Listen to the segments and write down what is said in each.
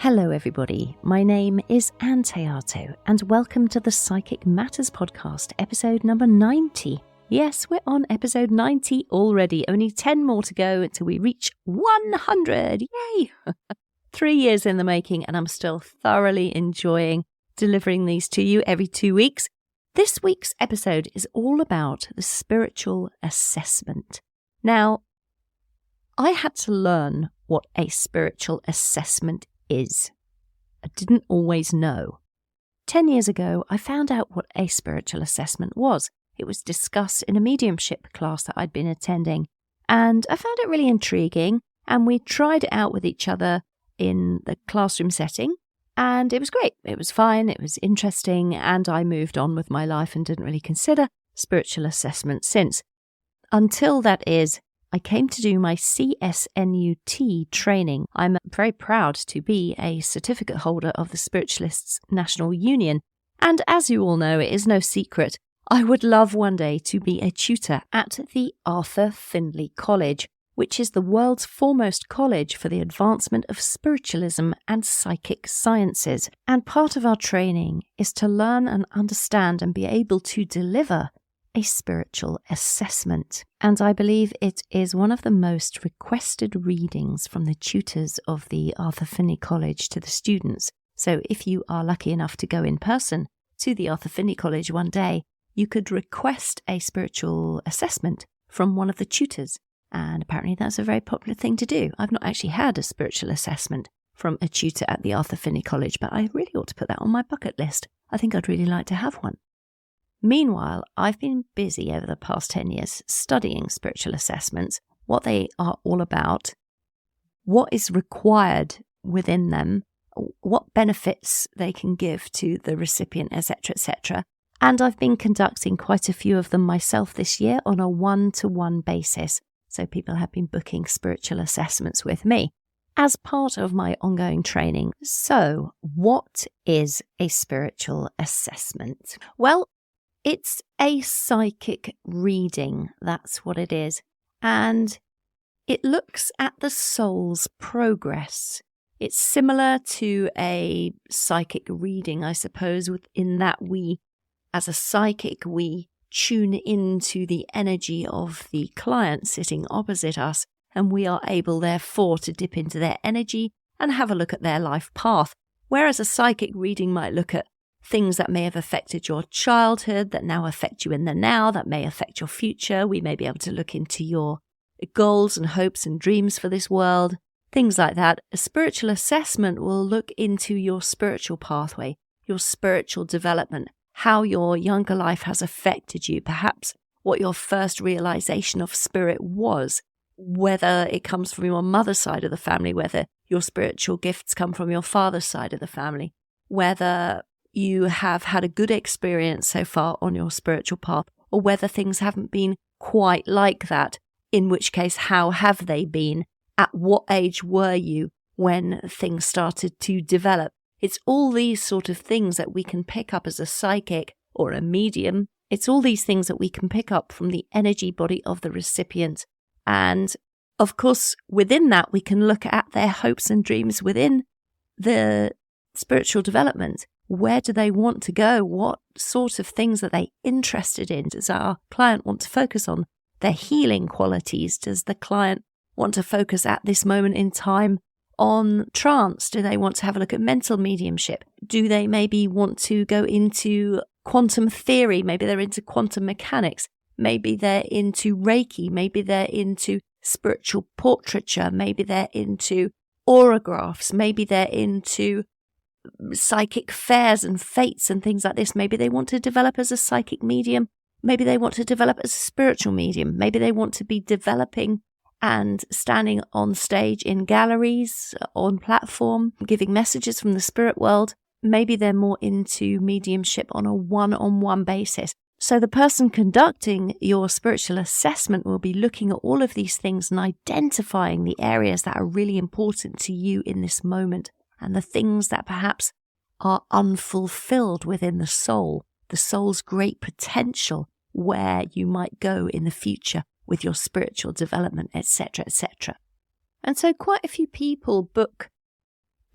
Hello everybody, my name is Ann Théato and welcome to the Psychic Matters podcast, episode number 90. Yes, we're on episode 90 already, only 10 more to go until we reach 100, yay! 3 years in the making and I'm still thoroughly enjoying delivering these to you every 2 weeks. This week's episode is all about the spiritual assessment. Now, I had to learn what a spiritual assessment is. I didn't always know. 10 years ago, I found out what a spiritual assessment was. It was discussed in a mediumship class that I'd been attending, and I found it really intriguing, and we tried it out with each other in the classroom setting, and it was great. It was fine, it was interesting, and I moved on with my life and didn't really consider spiritual assessment since. Until that is, I came to do my CSNUT training. I'm very proud to be a certificate holder of the Spiritualists National Union. And as you all know, it is no secret, I would love one day to be a tutor at the Arthur Findlay College, which is the world's foremost college for the advancement of spiritualism and psychic sciences. And part of our training is to learn and understand and be able to deliver a spiritual assessment. And I believe it is one of the most requested readings from the tutors of the Arthur Findlay College to the students. So if you are lucky enough to go in person to the Arthur Findlay College one day, you could request a spiritual assessment from one of the tutors. And apparently that's a very popular thing to do. I've not actually had a spiritual assessment from a tutor at the Arthur Findlay College, but I really ought to put that on my bucket list. I think I'd really like to have one. Meanwhile, I've been busy over the past 10 years studying spiritual assessments, what they are all about, what is required within them, what benefits they can give to the recipient, etc., etc. And I've been conducting quite a few of them myself this year on a one-to-one basis. So people have been booking spiritual assessments with me as part of my ongoing training. So what is a spiritual assessment? Well, it's a psychic reading, that's what it is. And it looks at the soul's progress. It's similar to a psychic reading, I suppose, in that we, as a psychic, we tune into the energy of the client sitting opposite us, and we are able, therefore, to dip into their energy and have a look at their life path. Whereas a psychic reading might look at things that may have affected your childhood, that now affect you in the now, that may affect your future. We may be able to look into your goals and hopes and dreams for this world, things like that. A spiritual assessment will look into your spiritual pathway, your spiritual development, how your younger life has affected you, perhaps what your first realization of spirit was, whether it comes from your mother's side of the family, whether your spiritual gifts come from your father's side of the family, whether you have had a good experience so far on your spiritual path, or whether things haven't been quite like that, in which case, how have they been? At what age were you when things started to develop? It's all these sort of things that we can pick up as a psychic or a medium. It's all these things that we can pick up from the energy body of the recipient. And of course, within that, we can look at their hopes and dreams within the spiritual development. Where do they want to go? What sort of things are they interested in? Does our client want to focus on their healing qualities? Does the client want to focus at this moment in time on trance? Do they want to have a look at mental mediumship? Do they maybe want to go into quantum theory? Maybe they're into quantum mechanics. Maybe they're into Reiki. Maybe they're into spiritual portraiture. Maybe they're into auragraphs. Maybe they're into psychic fairs and fates and things like this. Maybe they want to develop as a psychic medium. Maybe they want to develop as a spiritual medium. Maybe they want to be developing and standing on stage in galleries, on platform, giving messages from the spirit world. Maybe they're more into mediumship on a one-on-one basis. So the person conducting your spiritual assessment will be looking at all of these things and identifying the areas that are really important to you in this moment, and the things that perhaps are unfulfilled within the soul's great potential, where you might go in the future with your spiritual development, etc., etc. And so quite a few people book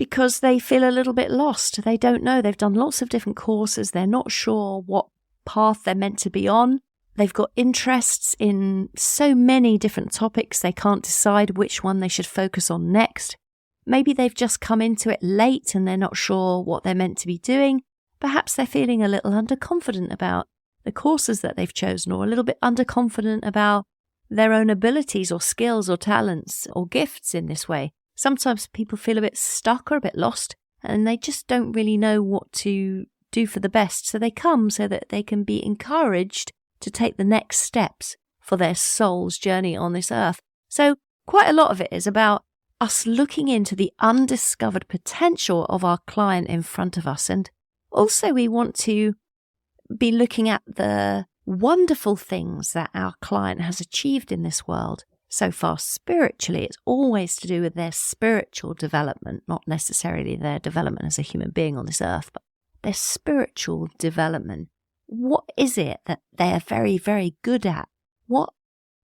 because they feel a little bit lost. They don't know. They've done lots of different courses. They're not sure what path they're meant to be on. They've got interests in so many different topics. They can't decide which one they should focus on next. Maybe they've just come into it late and they're not sure what they're meant to be doing. Perhaps they're feeling a little underconfident about the courses that they've chosen, or a little bit underconfident about their own abilities or skills or talents or gifts in this way. Sometimes people feel a bit stuck or a bit lost, and they just don't really know what to do for the best. So they come so that they can be encouraged to take the next steps for their soul's journey on this earth. So quite a lot of it is about us looking into the undiscovered potential of our client in front of us. And also we want to be looking at the wonderful things that our client has achieved in this world so far spiritually. It's always to do with their spiritual development, not necessarily their development as a human being on this earth, but their spiritual development. What is it that they're very, very good at? What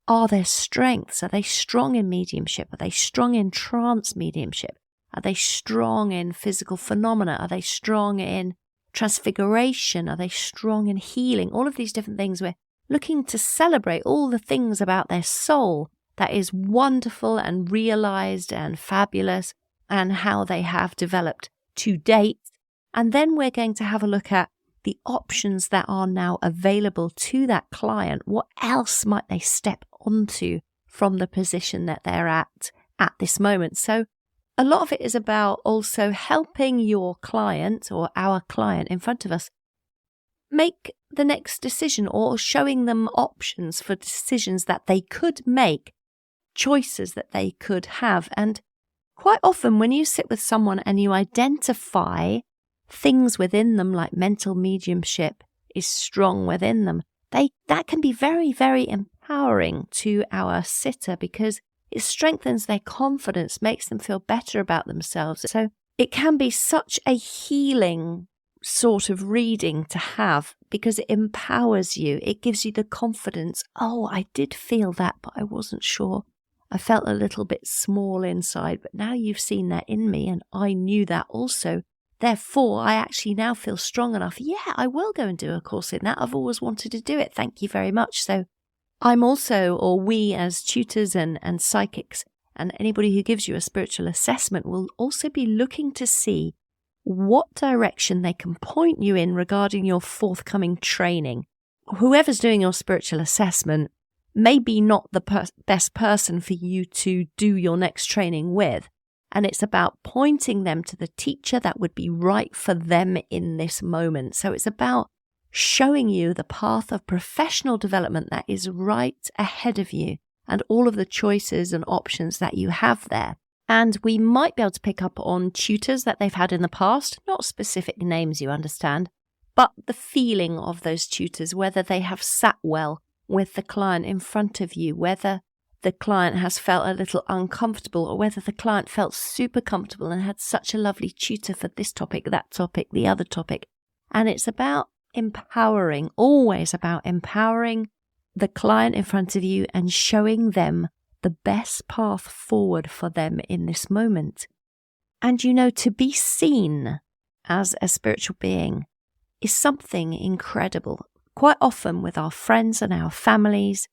are their strengths? Are they strong in mediumship? Are they strong in trance mediumship? Are they strong in physical phenomena? Are they strong in transfiguration? Are they strong in healing? All of these different things. We're looking to celebrate all the things about their soul that is wonderful and realized and fabulous, and how they have developed to date. And then we're going to have a look at the options that are now available to that client. What else might they step onto from the position that they're at this moment? So a lot of it is about also helping your client, or our client in front of us, make the next decision, or showing them options for decisions that they could make, choices that they could have. And quite often when you sit with someone and you identify things within them, like mental mediumship is strong within them, that can be very, very empowering to our sitter, because it strengthens their confidence, makes them feel better about themselves. So it can be such a healing sort of reading to have, because it empowers you. It gives you the confidence. Oh, I did feel that, but I wasn't sure. I felt a little bit small inside, but now you've seen that in me, and I knew that also. Therefore, I actually now feel strong enough. Yeah, I will go and do a course in that. I've always wanted to do it. Thank you very much. So I'm also, or we as tutors and psychics, and anybody who gives you a spiritual assessment, will also be looking to see what direction they can point you in regarding your forthcoming training. Whoever's doing your spiritual assessment may be not the best person for you to do your next training with. And it's about pointing them to the teacher that would be right for them in this moment. So it's about showing you the path of professional development that is right ahead of you, and all of the choices and options that you have there. And we might be able to pick up on tutors that they've had in the past, not specific names, you understand, but the feeling of those tutors, whether they have sat well with the client in front of you, whether the client has felt a little uncomfortable, or whether the client felt super comfortable and had such a lovely tutor for this topic, that topic, the other topic. And it's about empowering, always about empowering the client in front of you and showing them the best path forward for them in this moment. And to be seen as a spiritual being is something incredible. Quite often with our friends and our families,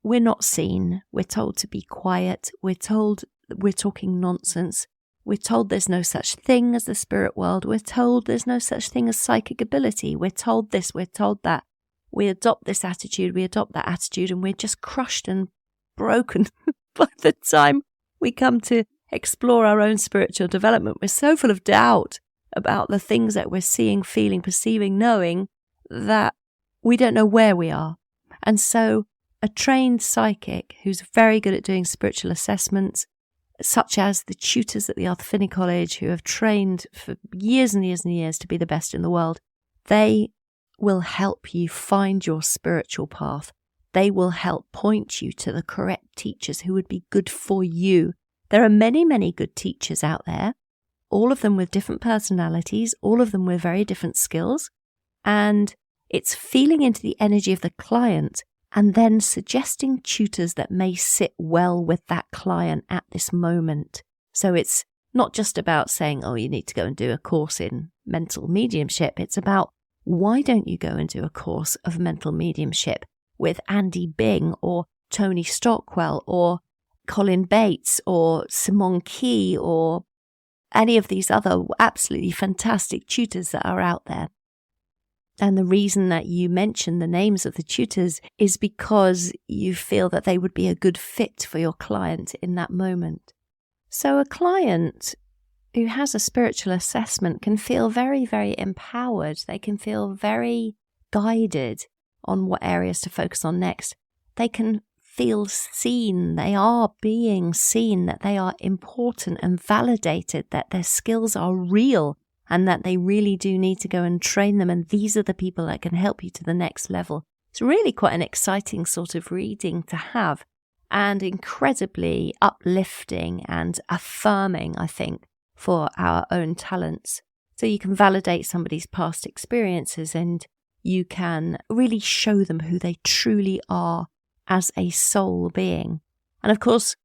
we're not seen. We're told to be quiet. We're told we're talking nonsense. We're told there's no such thing as the spirit world. We're told there's no such thing as psychic ability. We're told this, we're told that. We adopt this attitude, we adopt that attitude, and we're just crushed and broken by the time we come to explore our own spiritual development. We're so full of doubt about the things that we're seeing, feeling, perceiving, knowing, that we don't know where we are. And so a trained psychic who's very good at doing spiritual assessments, such as the tutors at the Arthur Findlay College, who have trained for years and years and years to be the best in the world, they will help you find your spiritual path. They will help point you to the correct teachers who would be good for you. There are many, many good teachers out there, all of them with different personalities, all of them with very different skills. And it's feeling into the energy of the client and then suggesting tutors that may sit well with that client at this moment. So it's not just about saying, oh, you need to go and do a course in mental mediumship. It's about, why don't you go and do a course of mental mediumship with Andy Bing or Tony Stockwell or Colin Bates or Simone Key or any of these other absolutely fantastic tutors that are out there. And the reason that you mention the names of the tutors is because you feel that they would be a good fit for your client in that moment. So a client who has a spiritual assessment can feel very, very empowered. They can feel very guided on what areas to focus on next. They can feel seen. They are being seen, that they are important and validated, that their skills are real and that they really do need to go and train them. And these are the people that can help you to the next level. It's really quite an exciting sort of reading to have, and incredibly uplifting and affirming, I think, for our own talents. So you can validate somebody's past experiences and you can really show them who they truly are as a soul being. And of course,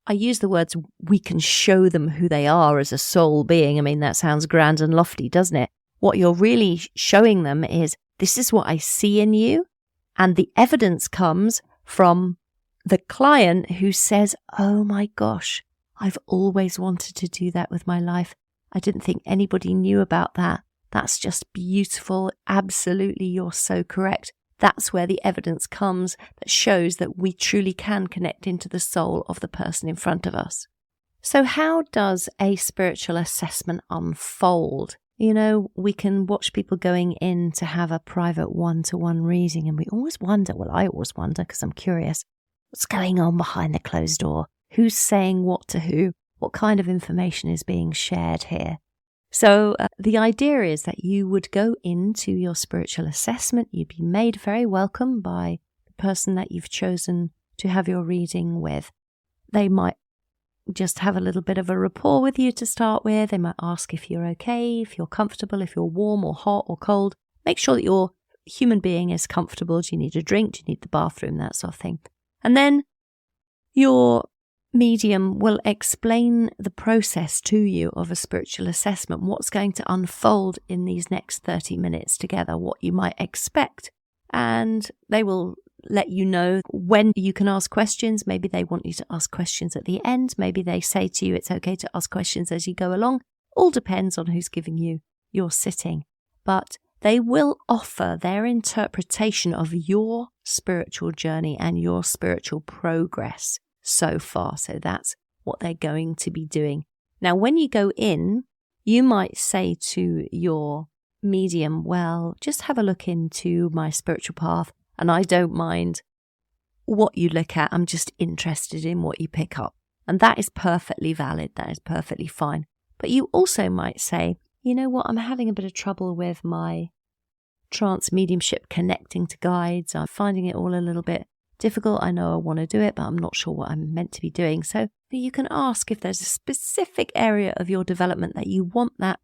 I use the words, we can show them who they are as a soul being. I mean, that sounds grand and lofty, doesn't it? What you're really showing them is, this is what I see in you. And the evidence comes from the client who says, oh my gosh, I've always wanted to do that with my life. I didn't think anybody knew about that. That's just beautiful. Absolutely, you're so correct. That's where the evidence comes that shows that we truly can connect into the soul of the person in front of us. So how does a spiritual assessment unfold? You know, we can watch people going in to have a private one-to-one reading, and we always wonder, well, I always wonder because I'm curious, what's going on behind the closed door? Who's saying what to who? What kind of information is being shared here? So the idea is that you would go into your spiritual assessment, you'd be made very welcome by the person that you've chosen to have your reading with. They might just have a little bit of a rapport with you to start with. They might ask if you're okay, if you're comfortable, if you're warm or hot or cold. Make sure that your human being is comfortable. Do you need a drink? Do you need the bathroom? That sort of thing. And then your medium will explain the process to you of a spiritual assessment, what's going to unfold in these next 30 minutes together, what you might expect. And they will let you know when you can ask questions. Maybe they want you to ask questions at the end. Maybe they say to you it's okay to ask questions as you go along. All depends on who's giving you your sitting. But they will offer their interpretation of your spiritual journey and your spiritual progress so far. So that's what they're going to be doing. Now, when you go in, you might say to your medium, well, just have a look into my spiritual path, and I don't mind what you look at. I'm just interested in what you pick up. And that is perfectly valid. That is perfectly fine. But you also might say, you know what, I'm having a bit of trouble with my trance mediumship connecting to guides. I'm finding it all a little bit difficult. I know I want to do it, but I'm not sure what I'm meant to be doing. So you can ask if there's a specific area of your development that you want that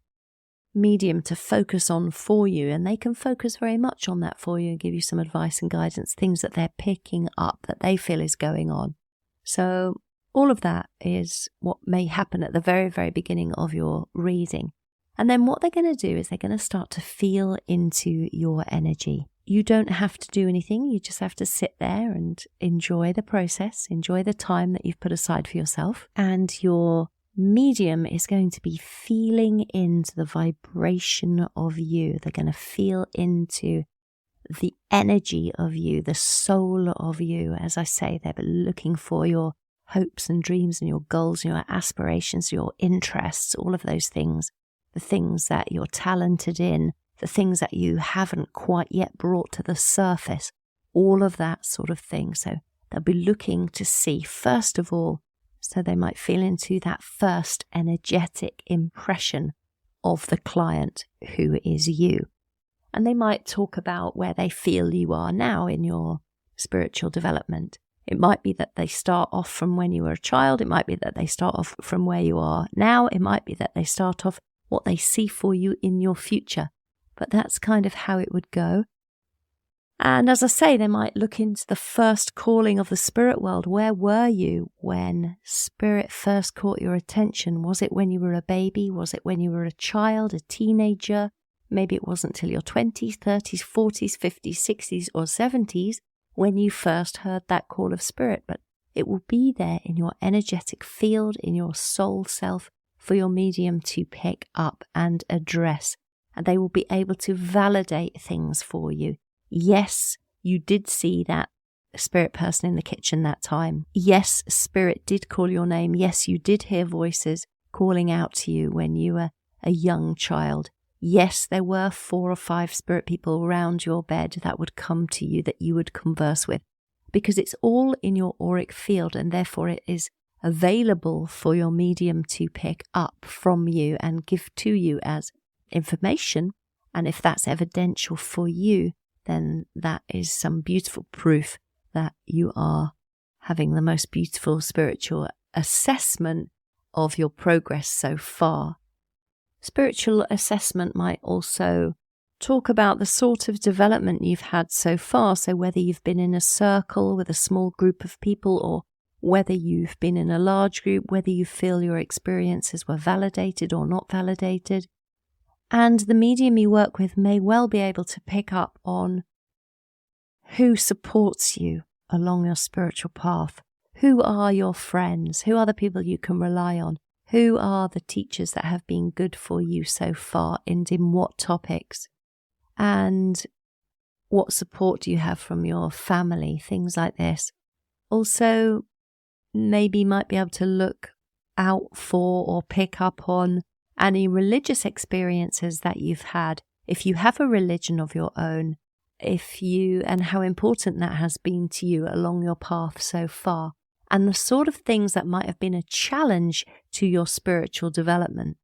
medium to focus on for you, and they can focus very much on that for you and give you some advice and guidance, things that they're picking up that they feel is going on. So all of that is what may happen at the very, very beginning of your reading. And then what they're going to do is they're going to start to feel into your energy. You don't have to do anything. You just have to sit there and enjoy the process, enjoy the time that you've put aside for yourself. And your medium is going to be feeling into the vibration of you. They're going to feel into the energy of you, the soul of you. As I say, they're looking for your hopes and dreams and your goals and your aspirations, your interests, all of those things, the things that you're talented in, the things that you haven't quite yet brought to the surface, all of that sort of thing. So they'll be looking to see, first of all, so they might feel into that first energetic impression of the client who is you. And they might talk about where they feel you are now in your spiritual development. It might be that they start off from when you were a child. It might be that they start off from where you are now. It might be that they start off what they see for you in your future. But that's kind of how it would go. And as I say, they might look into the first calling of the spirit world. Where were you when spirit first caught your attention? Was it when you were a baby? Was it when you were a child, a teenager? Maybe it wasn't till your 20s, 30s, 40s, 50s, 60s or 70s when you first heard that call of spirit. But it will be there in your energetic field, in your soul self, for your medium to pick up and address. And they will be able to validate things for you. Yes, you did see that spirit person in the kitchen that time. Yes, spirit did call your name. Yes, you did hear voices calling out to you when you were a young child. Yes, there were 4 or 5 spirit people around your bed that would come to you that you would converse with, because it's all in your auric field, and therefore it is available for your medium to pick up from you and give to you as information. And if that's evidential for you, then that is some beautiful proof that you are having the most beautiful spiritual assessment of your progress so far. Spiritual assessment might also talk about the sort of development you've had so far. So whether you've been in a circle with a small group of people, or whether you've been in a large group, whether you feel your experiences were validated or not validated. And the medium you work with may well be able to pick up on who supports you along your spiritual path. Who are your friends? Who are the people you can rely on? Who are the teachers that have been good for you so far, and in what topics? And what support do you have from your family? Things like this. Also, maybe you might be able to look out for or pick up on any religious experiences that you've had, if you have a religion of your own, and how important that has been to you along your path so far, and the sort of things that might have been a challenge to your spiritual development.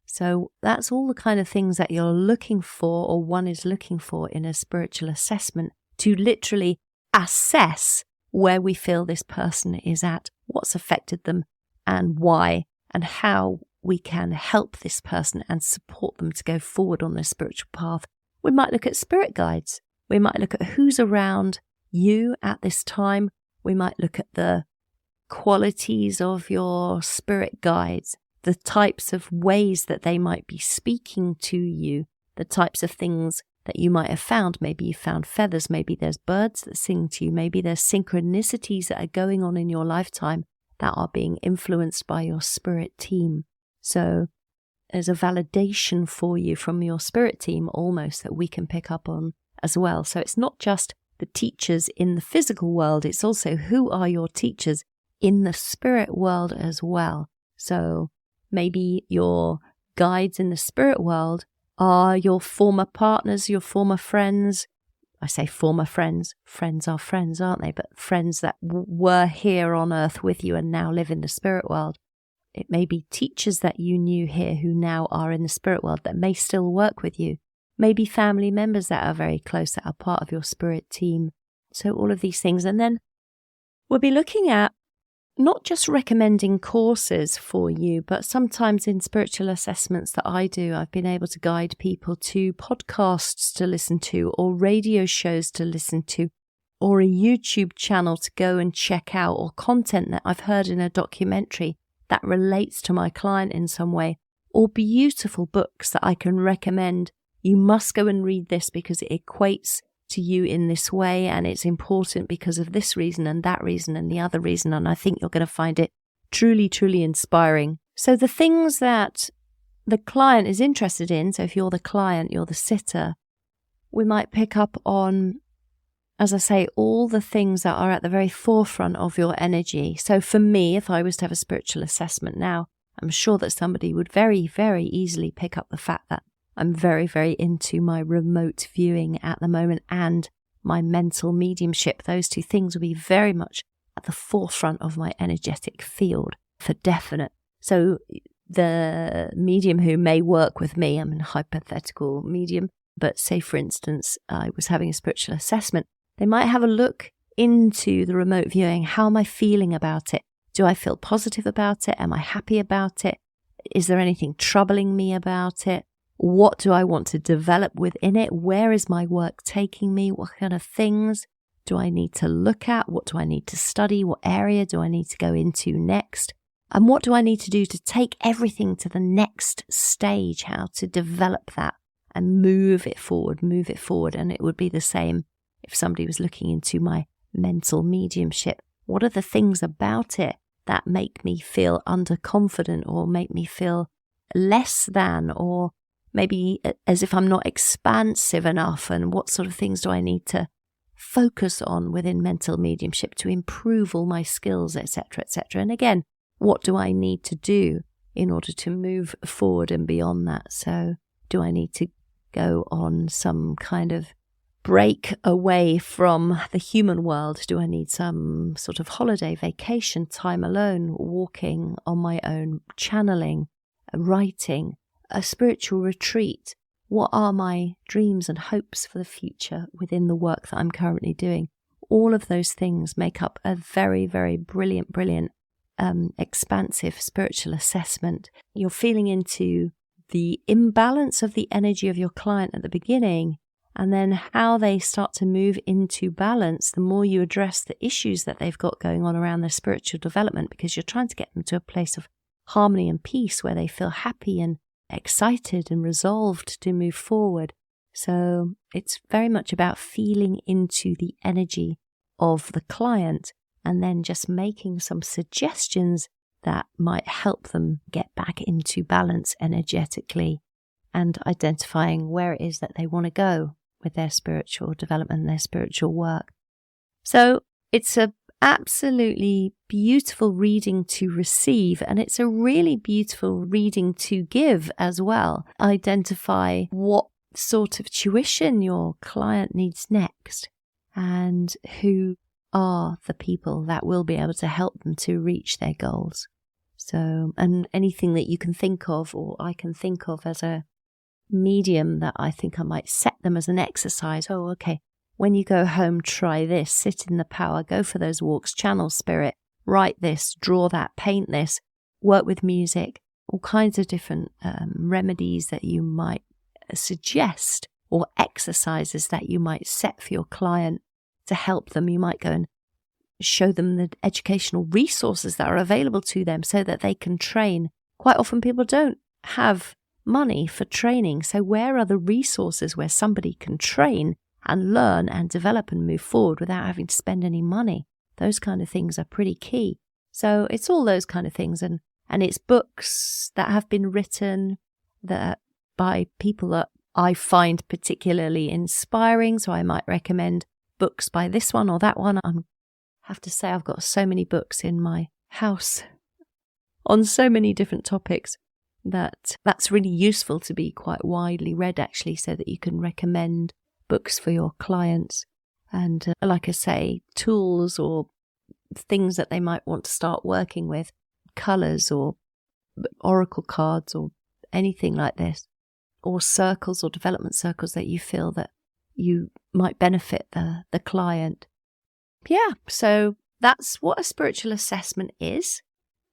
So that's all the kind of things that you're looking for, or one is looking for in a spiritual assessment, to literally assess where we feel this person is at, what's affected them, and why, and how we can help this person and support them to go forward on their spiritual path. We might look at spirit guides. We might look at who's around you at this time. We might look at the qualities of your spirit guides, the types of ways that they might be speaking to you, the types of things that you might have found. Maybe you found feathers, maybe there's birds that sing to you, maybe there's synchronicities that are going on in your lifetime that are being influenced by your spirit team. So there's a validation for you from your spirit team almost that we can pick up on as well. So it's not just the teachers in the physical world, it's also who are your teachers in the spirit world as well. So maybe your guides in the spirit world are your former partners, your former friends. I say former friends. Friends are friends, aren't they? But friends that were here on earth with you and now live in the spirit world. It may be teachers that you knew here who now are in the spirit world that may still work with you. Maybe family members that are very close, that are part of your spirit team. So all of these things. And then we'll be looking at not just recommending courses for you, but sometimes in spiritual assessments that I do, I've been able to guide people to podcasts to listen to, or radio shows to listen to, or a YouTube channel to go and check out, or content that I've heard in a documentary that relates to my client in some way, or beautiful books that I can recommend. You must go and read this because it equates to you in this way, and it's important because of this reason and that reason and the other reason, and I think you're going to find it truly, truly inspiring. So the things that the client is interested in, so if you're the client, you're the sitter, we might pick up on, as I say, all the things that are at the very forefront of your energy. So for me, if I was to have a spiritual assessment now, I'm sure that somebody would very, very easily pick up the fact that I'm very, very into my remote viewing at the moment and my mental mediumship. Those two things will be very much at the forefront of my energetic field for definite. So the medium who may work with me, I'm a hypothetical medium, but say for instance, I was having a spiritual assessment, they might have a look into the remote viewing. How am I feeling about it? Do I feel positive about it? Am I happy about it? Is there anything troubling me about it? What do I want to develop within it? Where is my work taking me? What kind of things do I need to look at? What do I need to study? What area do I need to go into next? And what do I need to do to take everything to the next stage? How to develop that and move it forward. And it would be the same if somebody was looking into my mental mediumship. What are the things about it that make me feel underconfident or make me feel less than, or maybe as if I'm not expansive enough? And what sort of things do I need to focus on within mental mediumship to improve all my skills, etc., etc.? And again, what do I need to do in order to move forward and beyond that? So do I need to go on some kind of break away from the human world? Do I need some sort of holiday, vacation, time alone, walking on my own, channeling, writing, a spiritual retreat? What are my dreams and hopes for the future within the work that I'm currently doing? All of those things make up a very, very brilliant, expansive spiritual assessment. You're feeling into the imbalance of the energy of your client at the beginning, and then how they start to move into balance the more you address the issues that they've got going on around their spiritual development, because you're trying to get them to a place of harmony and peace where they feel happy and excited and resolved to move forward. So it's very much about feeling into the energy of the client and then just making some suggestions that might help them get back into balance energetically, and identifying where it is that they want to go with their spiritual development, their spiritual work. So it's a absolutely beautiful reading to receive, and it's a really beautiful reading to give as well. Identify what sort of tuition your client needs next, and who are the people that will be able to help them to reach their goals. So, and anything that you can think of, or I can think of as a medium, that I think I might set them as an exercise. Oh, okay. When you go home, try this, sit in the power, go for those walks, channel spirit, write this, draw that, paint this, work with music, all kinds of different remedies that you might suggest, or exercises that you might set for your client to help them. You might go and show them the educational resources that are available to them so that they can train. Quite often people don't have money for training, so where are the resources where somebody can train and learn and develop and move forward without having to spend any money? Those kind of things are pretty key. So it's all those kind of things, and it's books that have been written that by people that I find particularly inspiring. So I might recommend books by this one or that one. I have to say I've got so many books in my house on so many different topics that's really useful to be quite widely read, actually, so that you can recommend books for your clients. And like I say, tools or things that they might want to start working with, colours or oracle cards or anything like this, or circles or development circles that you feel that you might benefit the client. Yeah, so that's what a spiritual assessment is.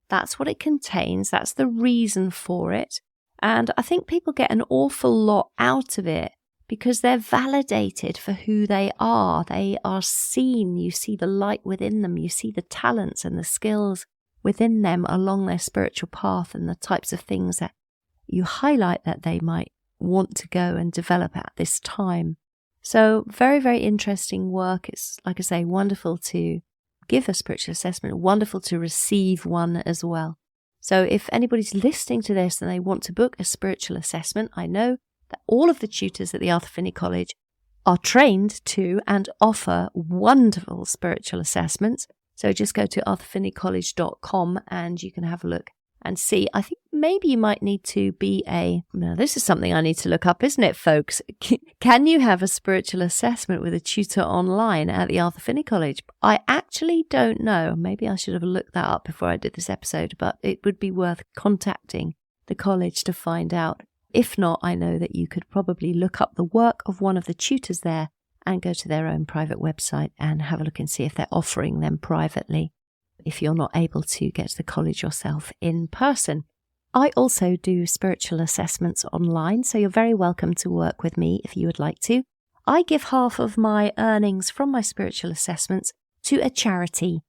That's what it contains. That's the reason for it. And I think people get an awful lot out of it because they're validated for who they are. They are seen. You see the light within them. You see the talents and the skills within them along their spiritual path, and the types of things that you highlight that they might want to go and develop at this time. So very, very interesting work. It's, like I say, wonderful to give a spiritual assessment, wonderful to receive one as well. So if anybody's listening to this and they want to book a spiritual assessment, I know that all of the tutors at the Arthur Findlay College are trained to and offer wonderful spiritual assessments. So just go to arthurfindlaycollege.com and you can have a look and see. I think maybe you might need to be now this is something I need to look up, isn't it, folks? Can you have a spiritual assessment with a tutor online at the Arthur Findlay College? I actually don't know. Maybe I should have looked that up before I did this episode, but it would be worth contacting the college to find out. If not, I know that you could probably look up the work of one of the tutors there and go to their own private website and have a look and see if they're offering them privately, if you're not able to get to the college yourself in person. I also do spiritual assessments online, so you're very welcome to work with me if you would like to. I give half of my earnings from my spiritual assessments to a charity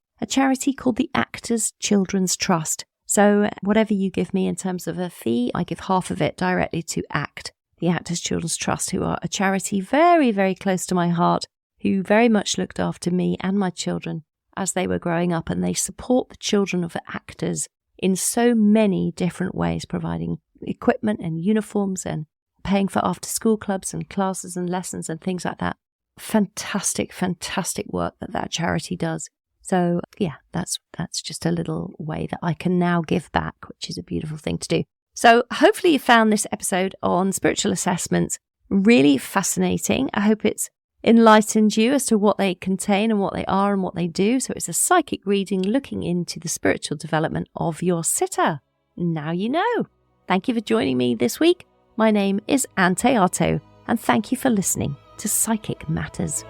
called the Actors Children's Trust. So whatever you give me in terms of a fee, I give half of it directly to ACT, the Actors Children's Trust, who are a charity very, very close to my heart, who very much looked after me and my children as they were growing up, and they support the children of actors in so many different ways, providing equipment and uniforms and paying for after-school clubs and classes and lessons and things like that. Fantastic, fantastic work that charity does. So yeah, that's just a little way that I can now give back, which is a beautiful thing to do. So hopefully you found this episode on spiritual assessments really fascinating. I hope it's enlightened you as to what they contain and what they are and what they do. So it's a psychic reading looking into the spiritual development of your sitter. Now you know. Thank you for joining me this week. My name is Ann Théato, and thank you for listening to Psychic Matters.